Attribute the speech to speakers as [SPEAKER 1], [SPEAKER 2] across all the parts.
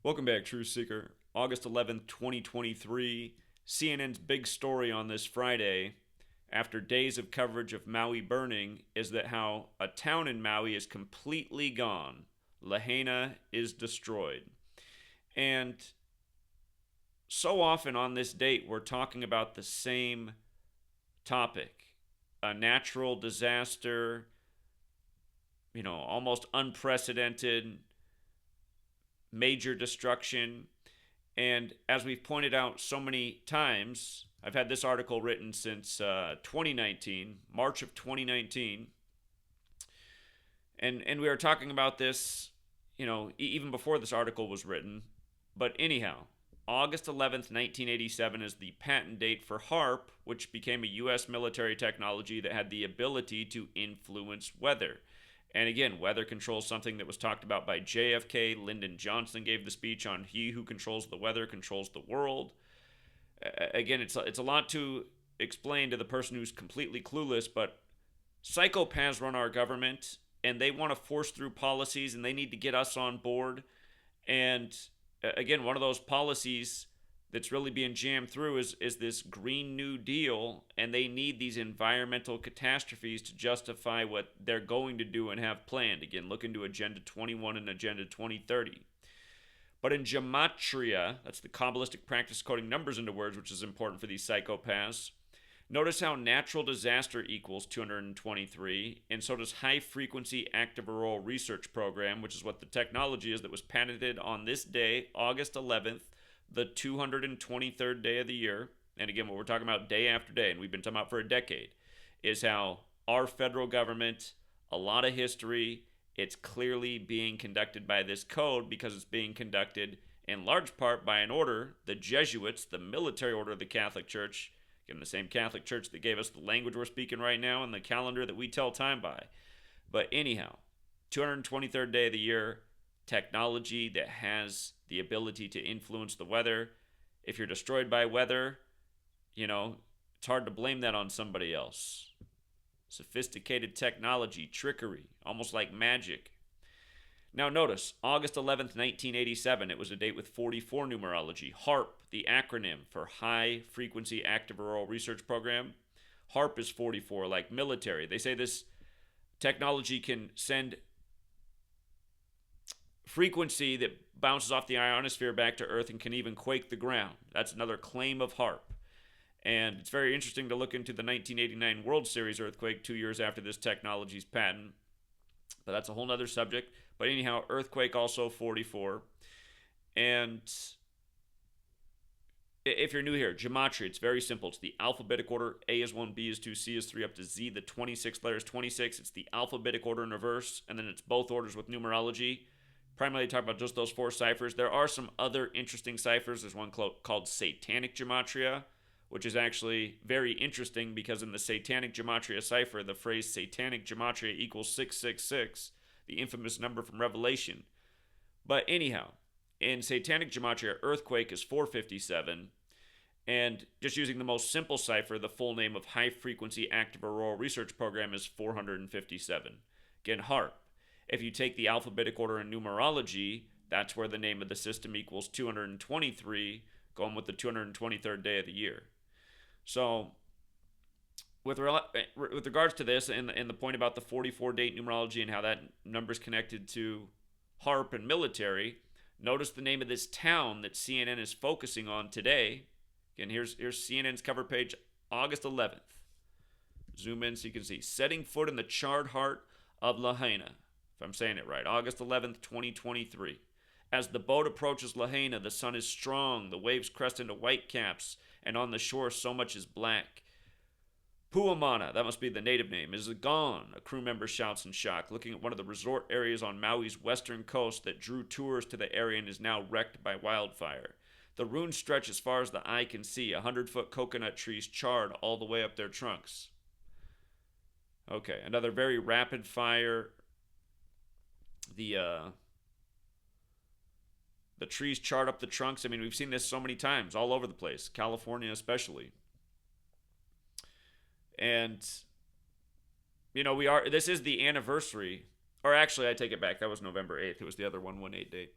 [SPEAKER 1] Welcome back, Truth Seeker. August 11th, 2023. CNN's big story on this Friday, after days of coverage of Maui burning, is that how a town in Maui is completely gone. Lahaina is destroyed. And so often on this date, we're talking about the same topic, a natural disaster, almost unprecedented major destruction. And as we've pointed out so many times, I've had this article written since 2019, March of 2019. And we were talking about this, even before this article was written. But anyhow, August 11th, 1987 is the patent date for HAARP, which became a U.S. military technology that had the ability to influence weather. And again, weather control is something that was talked about by JFK. Lyndon Johnson gave the speech on "He who controls the weather controls the world." Again, it's a lot to explain to the person who's completely clueless, but psychopaths run our government, and they want to force through policies, and they need to get us on board. And again, one of those policies that's really being jammed through is this Green New Deal, and they need these environmental catastrophes to justify what they're going to do and have planned. Again, look into Agenda 21 and Agenda 2030. But in Gematria, that's the Kabbalistic practice of coding numbers into words, which is important for these psychopaths. Notice how natural disaster equals 223, and so does high frequency active auroral research program, which is what the technology is that was patented on this day, August 11th, the 223rd day of the year. And again, what we're talking about day after day, and we've been talking about for a decade, is how our federal government, a lot of history, it's clearly being conducted by this code because it's being conducted in large part by an order, the Jesuits, the military order of the Catholic Church, again, the same Catholic Church that gave us the language we're speaking right now and the calendar that we tell time by. But anyhow, 223rd day of the year, technology that has the ability to influence the weather. If you're destroyed by weather, it's hard to blame that on somebody else. Sophisticated technology, trickery, almost like magic. Now notice, August 11th, 1987, it was a date with 44 numerology. HAARP, the acronym for High Frequency Active Auroral Research Program. HAARP is 44, like military. They say this technology can send frequency that bounces off the ionosphere back to Earth and can even quake the ground. That's another claim of HAARP. And it's very interesting to look into the 1989 World Series earthquake 2 years after this technology's patent. But that's a whole other subject. But anyhow, earthquake also 44. And if you're new here, gematria, it's very simple. It's the alphabetic order. A is 1, B is 2, C is 3, up to Z. The 26th letter is 26. It's the alphabetic order in reverse. And then it's both orders with numerology. Primarily talk about just those 4 ciphers. There are some other interesting ciphers. There's one called Satanic Gematria, which is actually very interesting because in the Satanic Gematria cipher, the phrase Satanic Gematria equals 666, the infamous number from Revelation. But anyhow, in Satanic Gematria, earthquake is 457, and just using the most simple cipher, the full name of High Frequency Active Auroral Research Program is 457. Again, HAARP. If you take the alphabetic order in numerology, that's where the name of the system equals 223, going with the 223rd day of the year. So, with regards to this and the point about the 44 date numerology and how that number is connected to HAARP and military, notice the name of this town that CNN is focusing on today. Again, here's CNN's cover page, August 11th. Zoom in so you can see. Setting foot in the charred heart of Lahaina. If I'm saying it right, August 11th, 2023. As the boat approaches Lahaina, the sun is strong, the waves crest into white caps, and on the shore so much is black. Puamana, that must be the native name, is gone, a crew member shouts in shock, looking at one of the resort areas on Maui's western coast that drew tours to the area and is now wrecked by wildfire. The ruins stretch as far as the eye can see, 100-foot coconut trees charred all the way up their trunks. Okay, another very rapid fire. The trees charred up the trunks. I mean, we've seen this so many times all over the place, California especially. And this is the anniversary, or actually I take it back, that was November 8th. It was the other 118 date.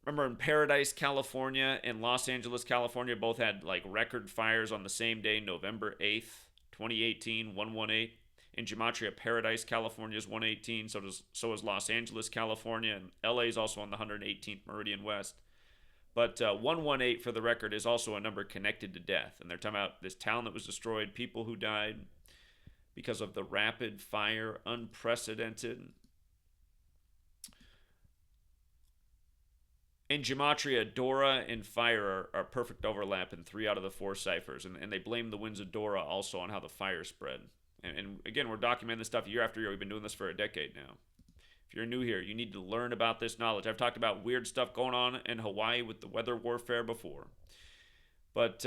[SPEAKER 1] Remember in Paradise, California, and Los Angeles, California, both had like record fires on the same day, November 8th, 2018, 118. In Gematria, Paradise, California is 118. So is Los Angeles, California, and LA is also on the 118th meridian west. But 118, for the record, is also a number connected to death. And they're talking about this town that was destroyed, people who died because of the rapid fire, unprecedented. In Gematria, Dora and fire are perfect overlap in 3 out of the 4 ciphers. And they blame the winds of Dora also on how the fire spread. And again, we're documenting this stuff year after year. We've been doing this for a decade now. If you're new here, you need to learn about this knowledge. I've talked about weird stuff going on in Hawaii with the weather warfare before. But,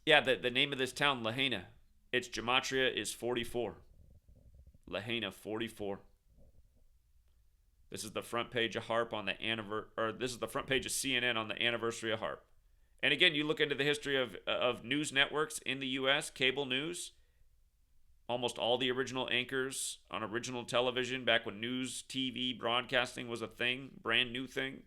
[SPEAKER 1] yeah, the name of this town, Lahaina, its gematria is 44. Lahaina, 44. This is the front page of HAARP on the this is the front page of CNN on the anniversary of HAARP. And again, you look into the history of news networks in the U.S., cable news, almost all the original anchors on original television back when news, TV, broadcasting was a thing, brand new thing,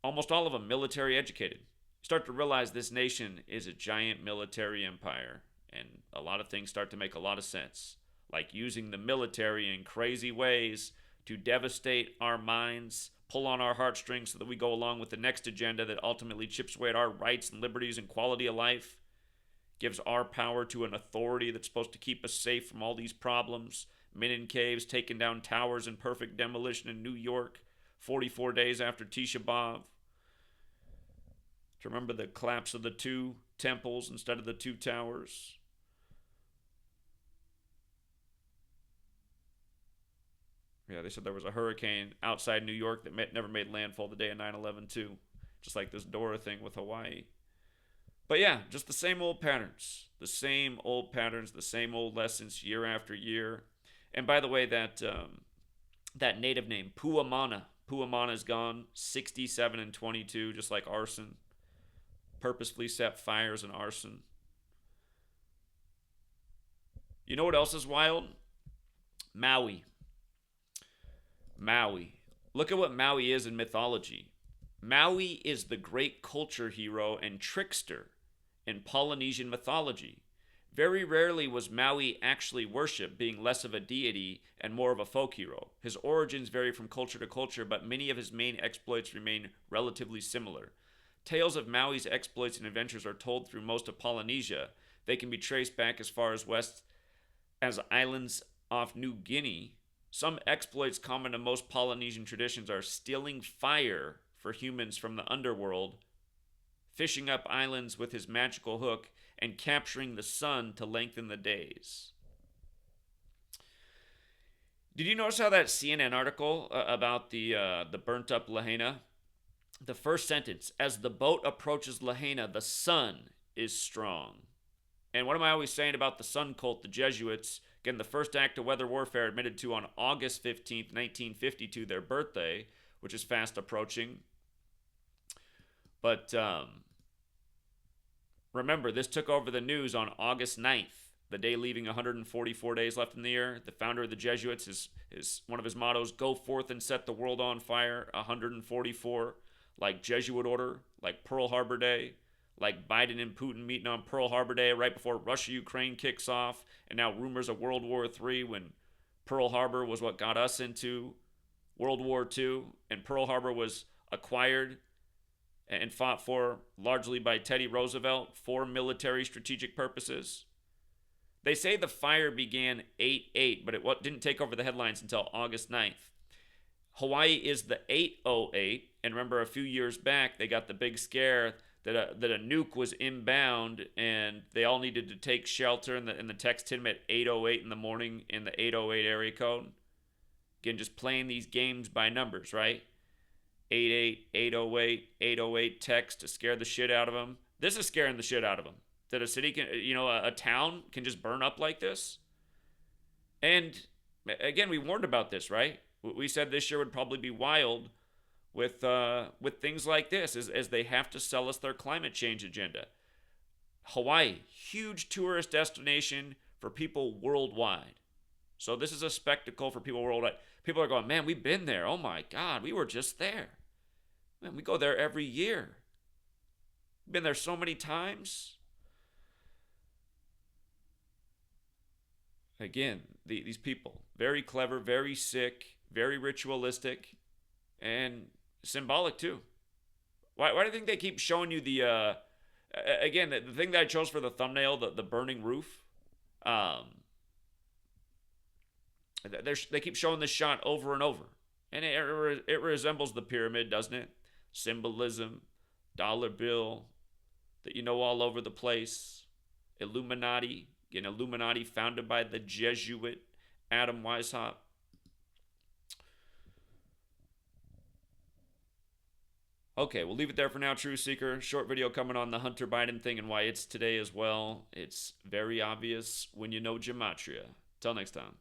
[SPEAKER 1] almost all of them military educated. You start to realize this nation is a giant military empire, and a lot of things start to make a lot of sense, like using the military in crazy ways to devastate our minds, pull on our heartstrings so that we go along with the next agenda that ultimately chips away at our rights and liberties and quality of life, gives our power to an authority that's supposed to keep us safe from all these problems. Men in caves taking down towers in perfect demolition in New York 44 days after Tisha B'Av. To remember the collapse of the 2 temples instead of the 2 towers. Yeah, they said there was a hurricane outside New York that never made landfall the day of 9/11 too. Just like this Dora thing with Hawaii. But yeah, just the same old patterns. The same old patterns, the same old lessons year after year. And by the way, that native name, Puamana. Puamana is gone. 67 and 22, just like arson. Purposefully set fires and arson. You know what else is wild? Maui. Maui. Look at what Maui is in mythology. Maui is the great culture hero and trickster in Polynesian mythology. Very rarely was Maui actually worshipped, being less of a deity and more of a folk hero. His origins vary from culture to culture, but many of his main exploits remain relatively similar. Tales of Maui's exploits and adventures are told through most of Polynesia. They can be traced back as far as west as islands off New Guinea. Some exploits common to most Polynesian traditions are stealing fire for humans from the underworld, fishing up islands with his magical hook, and capturing the sun to lengthen the days. Did you notice how that CNN article about the burnt up Lahaina? The first sentence, as the boat approaches Lahaina, the sun is strong. And what am I always saying about the sun cult, the Jesuits? Again, the first act of weather warfare admitted to on August 15th, 1952, their birthday, which is fast approaching. But remember, this took over the news on August 9th, the day leaving 144 days left in the year. The founder of the Jesuits, is one of his mottos, go forth and set the world on fire, 144, like Jesuit order, like Pearl Harbor Day, like Biden and Putin meeting on Pearl Harbor Day right before Russia-Ukraine kicks off, and now rumors of World War III when Pearl Harbor was what got us into World War II, and Pearl Harbor was acquired and fought for largely by Teddy Roosevelt for military strategic purposes. They say the fire began 8/8, but it didn't take over the headlines until August 9th. Hawaii is the 808, and remember a few years back they got the big scare that a nuke was inbound and they all needed to take shelter, and the text hit them at 8:08 in the morning in the 808 area code. Again, just playing these games by numbers, right? 88, 808, 808 text to scare the shit out of them. This is scaring the shit out of them. That a city can, a town can just burn up like this. And again, we warned about this, right? We said this year would probably be wild with things like this as they have to sell us their climate change agenda. Hawaii, huge tourist destination for people worldwide. So this is a spectacle for people worldwide. People are going, man, we've been there. Oh my God, we were just there. Man, we go there every year. Been there so many times. Again, these people, very clever, very sick, very ritualistic, and symbolic too. Why do you think they keep showing you the again, the thing that I chose for the thumbnail, the burning roof? Um, they keep showing this shot over and over, and it resembles the pyramid, doesn't it? Symbolism, dollar bill that you know all over the place. Illuminati, an Illuminati founded by the Jesuit Adam Weishaupt. Okay, we'll leave it there for now, True Seeker. Short video coming on the Hunter Biden thing and why it's today as well. It's very obvious when you know Gematria. Till next time.